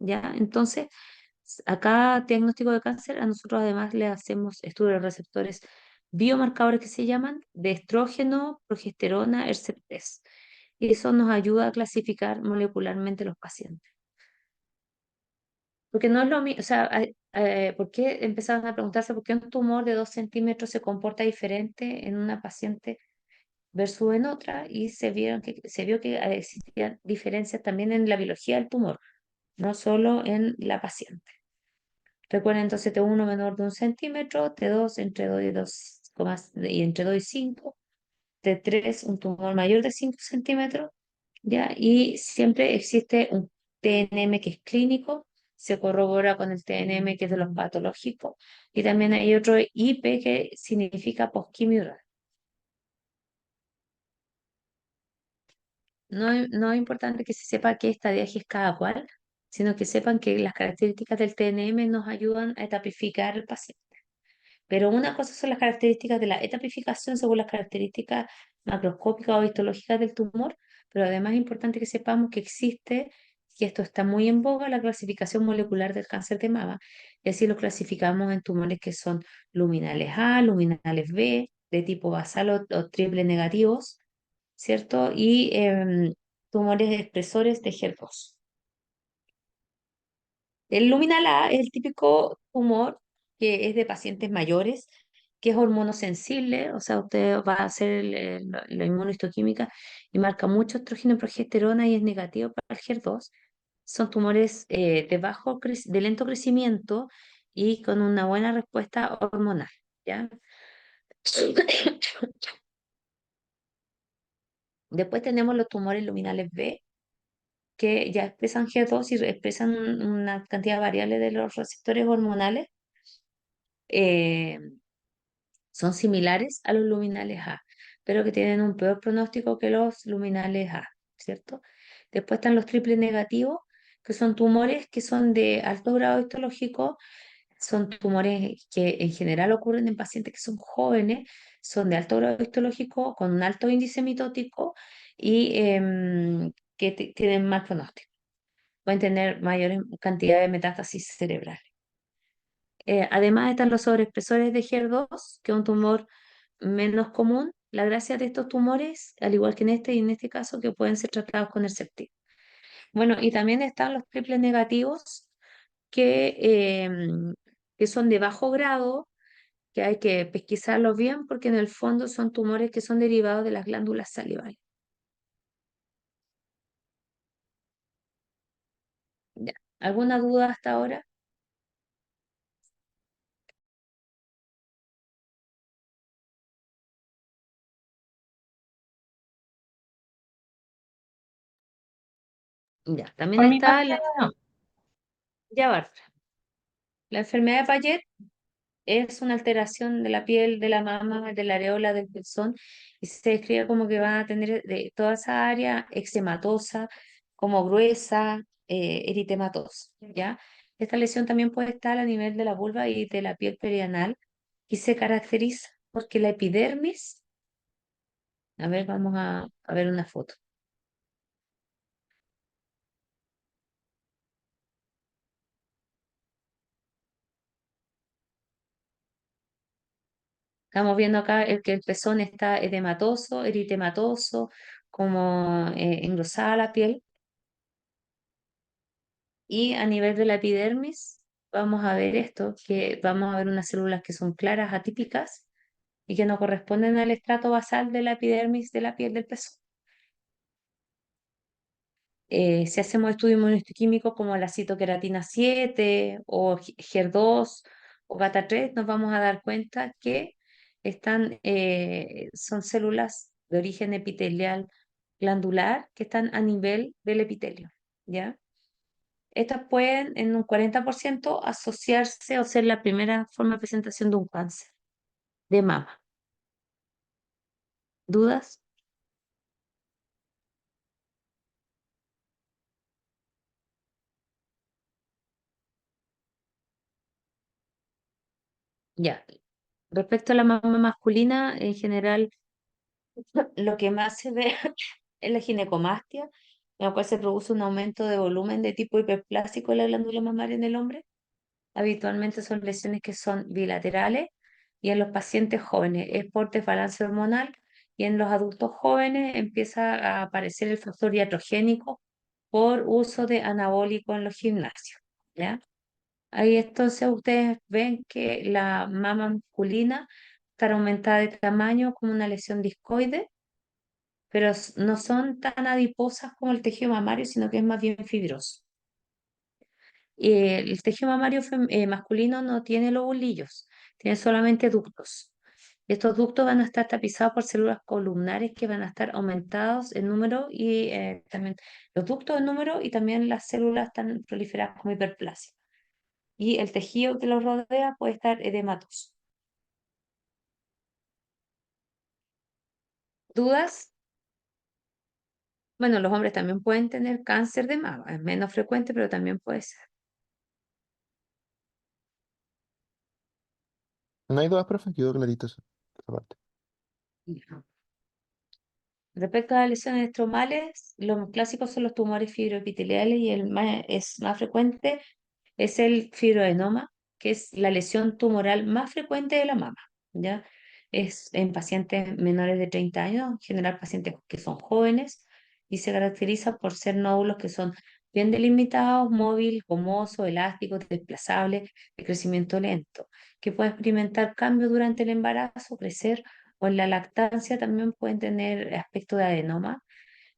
¿Ya? Entonces, a cada diagnóstico de cáncer, a nosotros además le hacemos estudios de receptores biomarcadores que se llaman de estrógeno, progesterona, ERCP3. Y eso nos ayuda a clasificar molecularmente los pacientes. Porque no es lo mismo, o sea, ¿por qué empezaron a preguntarse por qué un tumor de 2 centímetros se comporta diferente en una paciente versus en otra? Y se vio que existían diferencias también en la biología del tumor, no solo en la paciente. Recuerden entonces T1 menor de 1 centímetro, T2 entre 2 y 2, y entre 2 y 5, T3 un tumor mayor de 5 centímetros, ¿ya? Y siempre existe un TNM que es clínico, se corrobora con el TNM que es de los patológicos, y también hay otro IP que significa posquimio. No es importante que se sepa qué estadiaje es cada cual, sino que sepan que las características del TNM nos ayudan a etapificar el paciente. Pero una cosa son las características de la etapificación según las características macroscópicas o histológicas del tumor, pero además es importante que sepamos que existe, y esto está muy en boga, la clasificación molecular del cáncer de mama. Y así lo clasificamos en tumores que son luminales A, luminales B, de tipo basal o triple negativos, ¿cierto? Y tumores expresores de HER2. El luminal A es el típico tumor que es de pacientes mayores, que es hormonosensible, o sea, usted va a hacer la inmunohistoquímica y marca mucho estrógeno y progesterona y es negativo para el HER2. Son tumores de lento crecimiento y con una buena respuesta hormonal, ¿ya? Después tenemos los tumores luminales B, que ya expresan G2 y expresan una cantidad variable de los receptores hormonales. eh, Son similares a los luminales A, pero que tienen un peor pronóstico que los luminales A, ¿cierto? Después están los triples negativos, que son tumores que son de alto grado histológico, son tumores que en general ocurren en pacientes que son jóvenes, son de alto grado histológico, con un alto índice mitótico y que tienen mal pronóstico. Pueden tener mayor cantidad de metástasis cerebrales. Además están los sobreexpresores de HER2, que es un tumor menos común. La gracia de estos tumores, al igual que en este y en este caso, que pueden ser tratados con Herceptin. Bueno, y también están los triples negativos, que son de bajo grado, que hay que pesquisarlos bien porque en el fondo son tumores que son derivados de las glándulas salivales. Ya. ¿Alguna duda hasta ahora? Ya, también Por mi está parte, no. ya, Bárbara. La enfermedad de Payet es una alteración de la piel, de la mama, de la areola, del pezón, y se describe como que van a tener de toda esa área eczematosa, como gruesa, eritematosa, ¿ya? Esta lesión también puede estar a nivel de la vulva y de la piel perianal, y se caracteriza porque la epidermis, a ver, vamos a ver una foto. Estamos viendo acá que el pezón está edematoso, eritematoso, como engrosada la piel. Y a nivel de la epidermis, vamos a ver esto, que vamos a ver unas células que son claras, atípicas, y que no corresponden al estrato basal de la epidermis de la piel del pezón. Si hacemos estudios inmunohistoquímicos como la citoqueratina 7 o HER2 o GATA3, nos vamos a dar cuenta que son células de origen epitelial glandular que están a nivel del epitelio, ¿ya? Estas pueden en un 40% asociarse o ser la primera forma de presentación de un cáncer de mama. ¿Dudas? Ya. Respecto a la mama masculina, en general, lo que más se ve es la ginecomastia, en la cual se produce un aumento de volumen de tipo hiperplásico de la glándula mamaria en el hombre. Habitualmente son lesiones que son bilaterales y en los pacientes jóvenes es por desbalance hormonal y en los adultos jóvenes empieza a aparecer el factor iatrogénico por uso de anabólico en los gimnasios, ¿ya? Ahí entonces ustedes ven que la mama masculina está aumentada de tamaño como una lesión discoide, pero no son tan adiposas como el tejido mamario, sino que es más bien fibroso. El tejido mamario masculino no tiene lobulillos, tiene solamente ductos. Estos ductos van a estar tapizados por células columnares que van a estar aumentados en número y también los ductos en número y también las células están proliferadas como hiperplasia. Y el tejido que los rodea puede estar edematoso. ¿Dudas? Bueno, los hombres también pueden tener cáncer de mama, es menos frecuente, pero también puede ser. No hay dudas, profe, quedó clarito esa parte. Respecto a las lesiones estromales, los clásicos son los tumores fibroepiteliales y es más frecuente es el fibroadenoma, que es la lesión tumoral más frecuente de la mama, ¿ya? Es en pacientes menores de 30 años, en general pacientes que son jóvenes, y se caracteriza por ser nódulos que son bien delimitados, móvil, gomoso, elástico, desplazable, de crecimiento lento, que puede experimentar cambios durante el embarazo, crecer o en la lactancia también pueden tener aspecto de adenoma.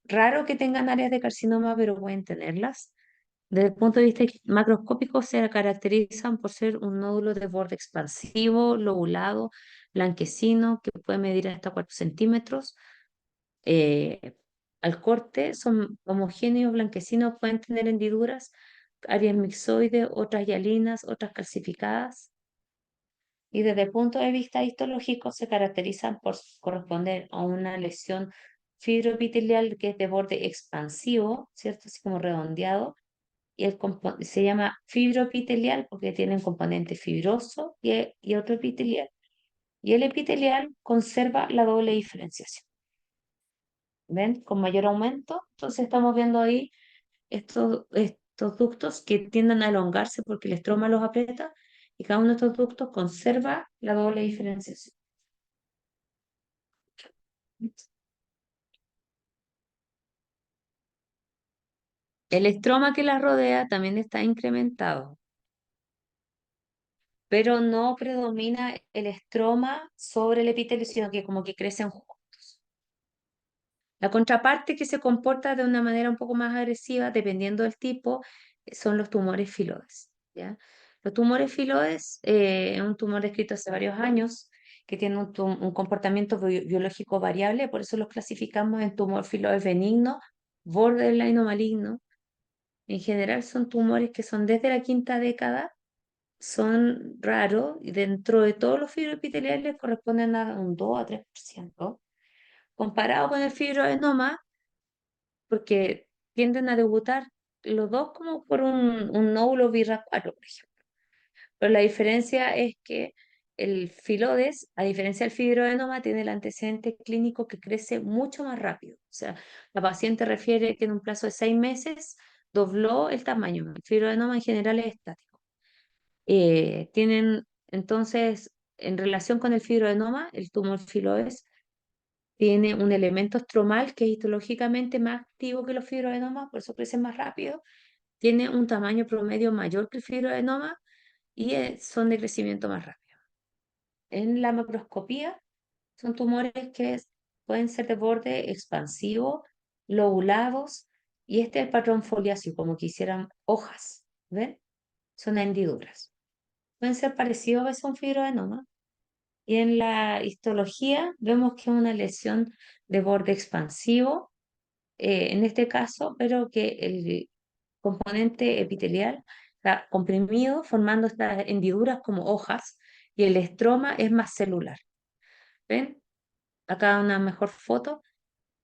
Raro que tengan áreas de carcinoma, pero pueden tenerlas. Desde el punto de vista macroscópico, se caracterizan por ser un nódulo de borde expansivo, lobulado, blanquecino, que puede medir hasta 4 centímetros. Eh, Al corte son homogéneos, blanquecinos, pueden tener hendiduras, áreas mixoides, otras hialinas, otras calcificadas. Y desde el punto de vista histológico se caracterizan por corresponder a una lesión fibroepitelial que es de borde expansivo, ¿cierto? Así como redondeado, y se llama fibroepitelial porque tiene un componente fibroso y otro epitelial. Y el epitelial conserva la doble diferenciación. ¿Ven? Con mayor aumento, entonces estamos viendo ahí estos ductos que tienden a elongarse porque el estroma los aprieta y cada uno de estos ductos conserva la doble diferenciación. El estroma que la rodea también está incrementado, pero no predomina el estroma sobre el epitelio, sino que como que crecen juntos. La contraparte que se comporta de una manera un poco más agresiva, dependiendo del tipo, son los tumores filodes, ¿ya? Los tumores filodes es un tumor descrito hace varios años que tiene un comportamiento biológico variable, por eso los clasificamos en tumor filodes benigno, borderline o maligno. En general son tumores que son desde la quinta década, son raros y dentro de todos los fibroepiteliales corresponden a un 2 a 3%. Comparado con el fibroadenoma, porque tienden a debutar los dos como por un nódulo BRCA4, por ejemplo. Pero la diferencia es que el filodes, a diferencia del fibroadenoma, tiene el antecedente clínico que crece mucho más rápido. O sea, la paciente refiere que en un plazo de 6 meses dobló el tamaño. El fibroadenoma en general es estático. Tienen entonces, en relación con el fibroadenoma, el tumor filodes tiene un elemento estromal que es histológicamente más activo que los fibroadenomas, por eso crecen más rápido. Tiene un tamaño promedio mayor que el fibroadenoma y son de crecimiento más rápido. En la macroscopía son tumores que pueden ser de borde expansivo, lobulados, y este es el patrón foliáceo, como que hicieran hojas, ¿ven? Son hendiduras. Pueden ser parecidos a veces a un fibroadenoma. Y en la histología vemos que es una lesión de borde expansivo, en este caso, pero que el componente epitelial está comprimido, formando estas hendiduras como hojas, y el estroma es más celular. ¿Ven? Acá una mejor foto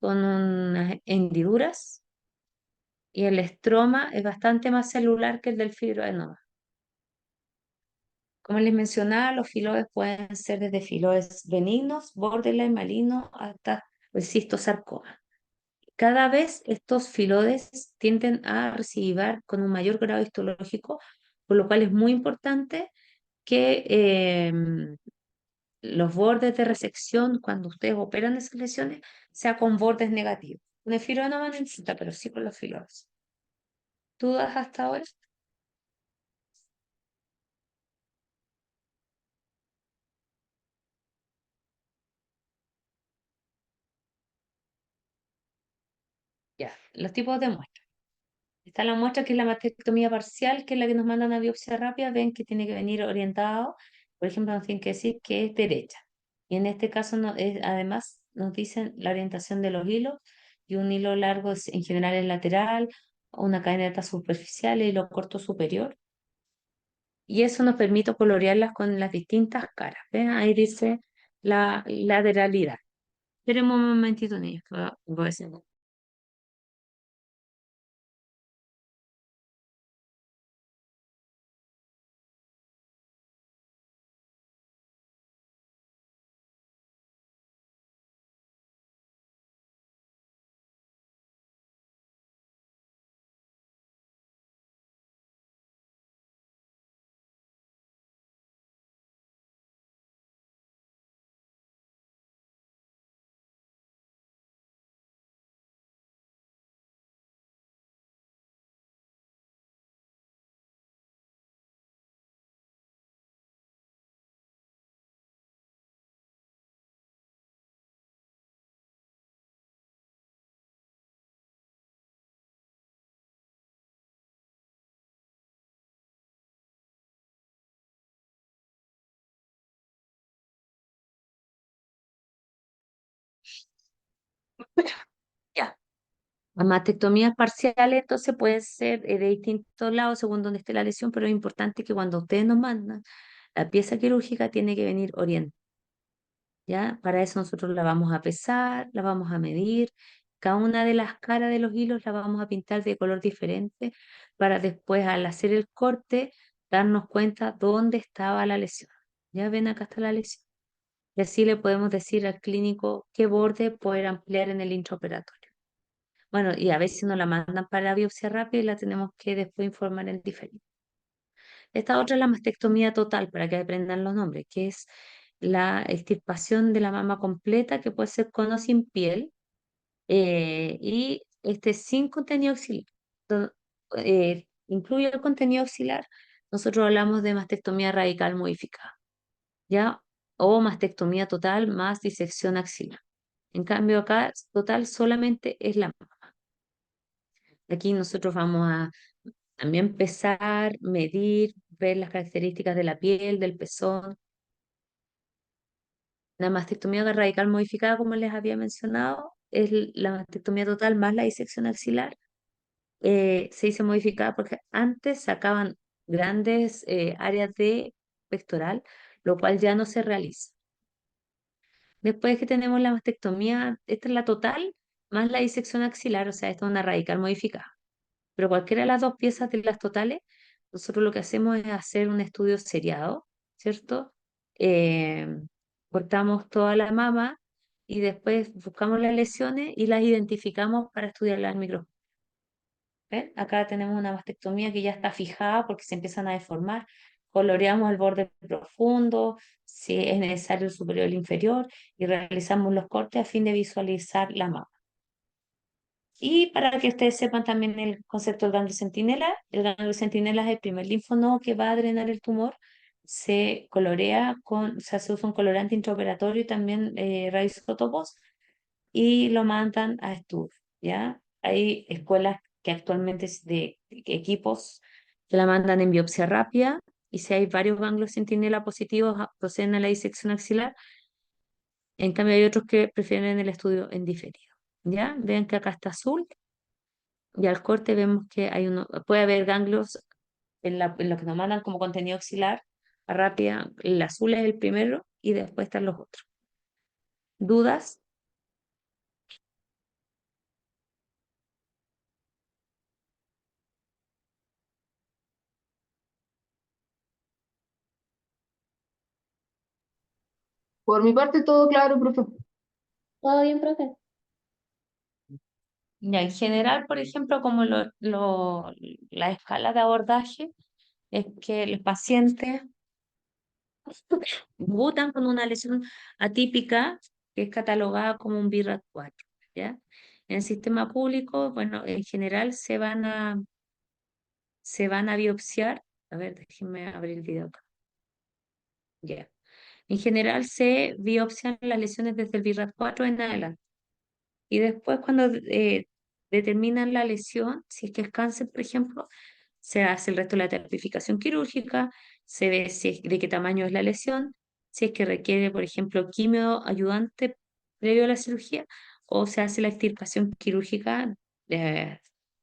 con unas hendiduras, y el estroma es bastante más celular que el del fibroadenoma. Como les mencionaba, los filodes pueden ser desde filodes benignos, borderline, malignos, hasta el cistosarcoma. Cada vez estos filodes tienden a recidivar con un mayor grado histológico, por lo cual es muy importante que los bordes de resección, cuando ustedes operan esas lesiones, sea con bordes negativos. Con el filo no van a necesitar, pero sí con los filodes. ¿Dudas hasta ahora? Ya, los tipos de muestras. Está la muestra que es la mastectomía parcial, que es la que nos mandan a biopsia rápida, ven que tiene que venir orientado, por ejemplo, nos tienen que decir que es derecha. Y en este caso, además, nos dicen la orientación de los hilos, y un hilo largo en general es lateral, una cadeneta superficial y hilo corto superior. Y eso nos permite colorearlas con las distintas caras. ¿Ven? Ahí dice la lateralidad. Esperemos un momentito, niños, que voy a decir. Ya. Las mastectomías parciales, entonces pueden ser de distintos lados según donde esté la lesión, pero es importante que cuando ustedes nos mandan, la pieza quirúrgica tiene que venir orientada, ¿ya? Para eso nosotros la vamos a pesar, la vamos a medir, cada una de las caras de los hilos la vamos a pintar de color diferente para después al hacer el corte darnos cuenta dónde estaba la lesión. Ya ven, acá está la lesión. Y así le podemos decir al clínico qué borde poder ampliar en el intraoperatorio. Bueno, y a veces nos la mandan para la biopsia rápida y la tenemos que después informar en diferido. Esta otra es la mastectomía total, para que aprendan los nombres, que es la extirpación de la mama completa, que puede ser con o sin piel, y este sin contenido axilar. Incluye el contenido axilar. Nosotros hablamos de mastectomía radical modificada, ¿ya? O mastectomía total más disección axilar. En cambio, acá total solamente es la mama. Aquí nosotros vamos a también pesar, medir, ver las características de la piel, del pezón. La mastectomía radical modificada, como les había mencionado, es la mastectomía total más la disección axilar. Se dice modificada porque antes sacaban grandes áreas de pectoral, lo cual ya no se realiza. Después que tenemos la mastectomía, esta es la total más la disección axilar, o sea, esta es una radical modificada. Pero cualquiera de las dos piezas de las totales, nosotros lo que hacemos es hacer un estudio seriado, ¿cierto? Eh, Cortamos toda la mama y después buscamos las lesiones y las identificamos para estudiarlas al microscopio. ¿Ven? Acá tenemos una mastectomía que ya está fijada porque se empiezan a deformar. Coloreamos el borde profundo, si es necesario el superior y el inferior, y realizamos los cortes a fin de visualizar la mama. Y para que ustedes sepan también el concepto del ganglio centinela, el ganglio centinela es el primer linfonodo que va a drenar el tumor. Se colorea con, o sea, se usa un colorante intraoperatorio y también radioisótopos y lo mandan a estudio, ¿ya? Hay escuelas que actualmente de equipos que la mandan en biopsia rápida y si hay varios ganglios centinela positivos proceden a la disección axilar. En cambio hay otros que prefieren el estudio en diferido, ¿ya? Vean que acá está azul y al corte vemos que hay uno, puede haber ganglios en lo que nos mandan como contenido axilar rápida. El azul es el primero y después están los otros. ¿Dudas? Por mi parte, todo claro, profe. ¿Todo bien, profe? Ya, en general, por ejemplo, como la escala de abordaje es que el paciente debutan con una lesión atípica que es catalogada como un BIRAT 4, ¿ya? En el sistema público, bueno, en general se van a biopsiar. A ver, déjenme abrir el video acá. Ya. En general se biopsian las lesiones desde el BIRAT 4 en adelante. Y después cuando determinan la lesión, si es que es cáncer, por ejemplo, se hace el resto de la tipificación quirúrgica, se ve de qué tamaño es la lesión, si es que requiere, por ejemplo, quimio ayudante previo a la cirugía, o se hace la extirpación quirúrgica eh,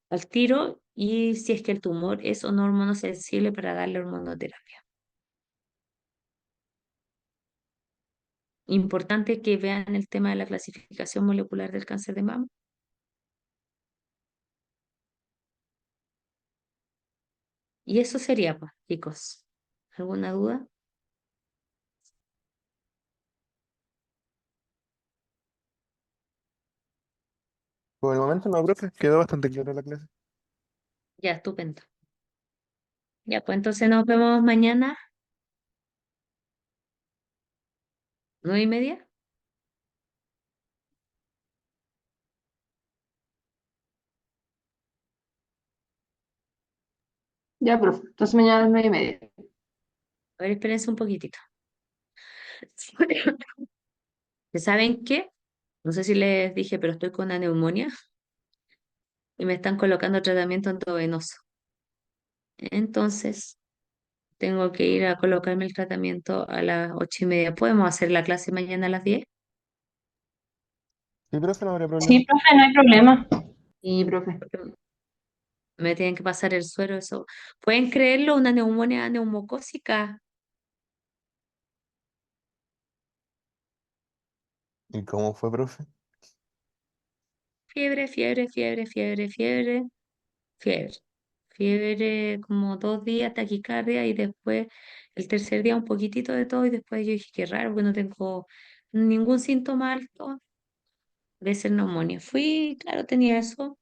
al tiro, y si es que el tumor es o no hormonosensible para darle hormonoterapia. Importante que vean el tema de la clasificación molecular del cáncer de mama. Y eso sería, pues, chicos. ¿Alguna duda? Por el momento no, profe, quedó bastante clara la clase. Ya, estupendo. Ya, pues entonces nos vemos mañana, 9:30. Ya, profe. Entonces mañana a las 9:30. A ver, espérense un poquitito. ¿Saben qué? No sé si les dije, pero estoy con una neumonía y me están colocando tratamiento endovenoso. Entonces, tengo que ir a colocarme el tratamiento a las 8:30. ¿Podemos hacer la clase mañana a las 10? Sí, profe, no habría problema. Sí, profe, no hay problema. Y, profe. Me tienen que pasar el suero, eso. ¿Pueden creerlo? Una neumonía neumocócica. ¿Y cómo fue, profe? Fiebre, fiebre, fiebre, fiebre, fiebre, fiebre. Fiebre como 2 días, taquicardia y después el tercer día un poquitito de todo y después yo dije, qué raro, porque no tengo ningún síntoma alto. Debe ser neumonía. Fui, claro, tenía eso.